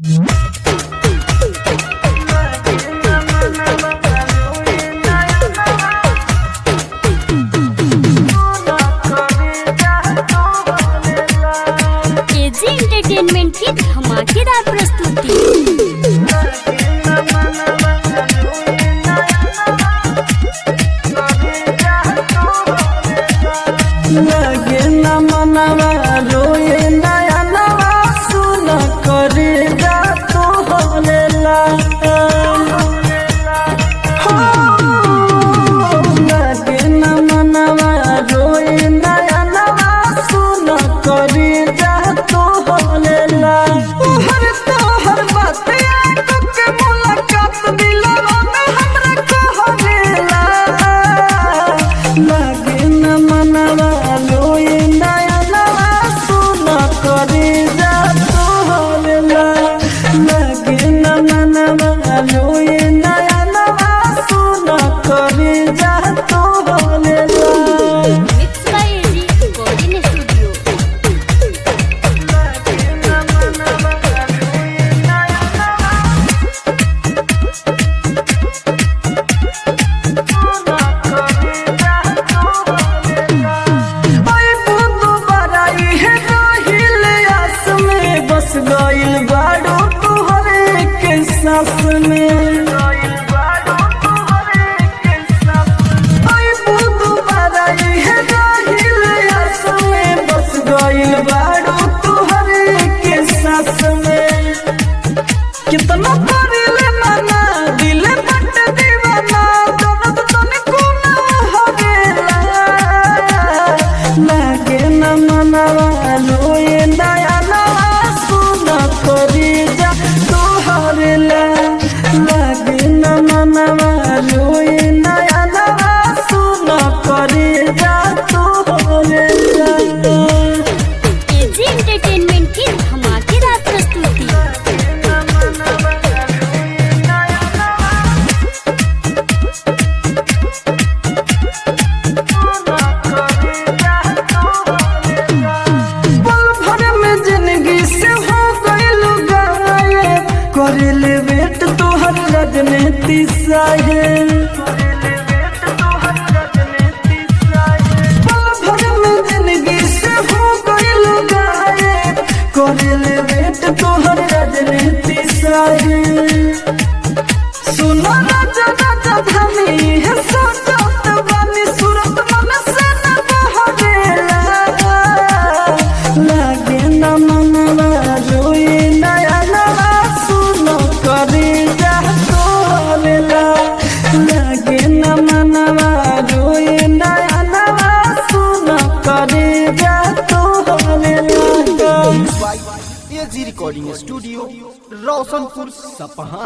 AG entertainment की धमाकेदार प्रस्तुति। लगे न मनवा रोए नया नवा सुन करे जा तो होलेला। लगे न मनवा रोए नया नवा सुन करे जा तो होलेला। हर तोहर बात आँखों के मुलाकात दिलवा में हमरा कहलेला। लगे न मनवा रोए नया नवा सुन करे जा तो होलेला। लगे न मनवा रोए नया नवा सुन करे जा तो होलेला। Mix by AG recording studio. बस गइल बाड़ो तुहरे के साथ में। आई बुदु बराई है राहिल आस में। बस गइल बाड़ो तुहरे के साथ में। कितना करिले मना दिल बट दीवाना दर्द तनिको न हवेला। लागे न मनवा रोए नया नवा सुन करे जा तोहरेला। लागे न मनवा रोए नया नवा सुन करे जा तोहरेला। एजी एंटरटेनमेंट की धमाकेदार प्रस्तुति। पल भर में जिंदगी से हो गइल गायब। करेले वेट तोहर राजनीति साहेब। पल भर में जिंदगी से हो गइल गायब। करेले वेट तोहर राजनीति साहेब। सुनो राजा राजा धनी है सोचत बानी सूरत मन से न बहरेला। लागे न मनवा रोए नया नवा सुन करे जा तोहरेला। लागे न मनवा रोए नया नवा सुन करे जा तोहरेला। एजी रिकॉर्डिंग स्टूडियो रोशनपुर सपहा।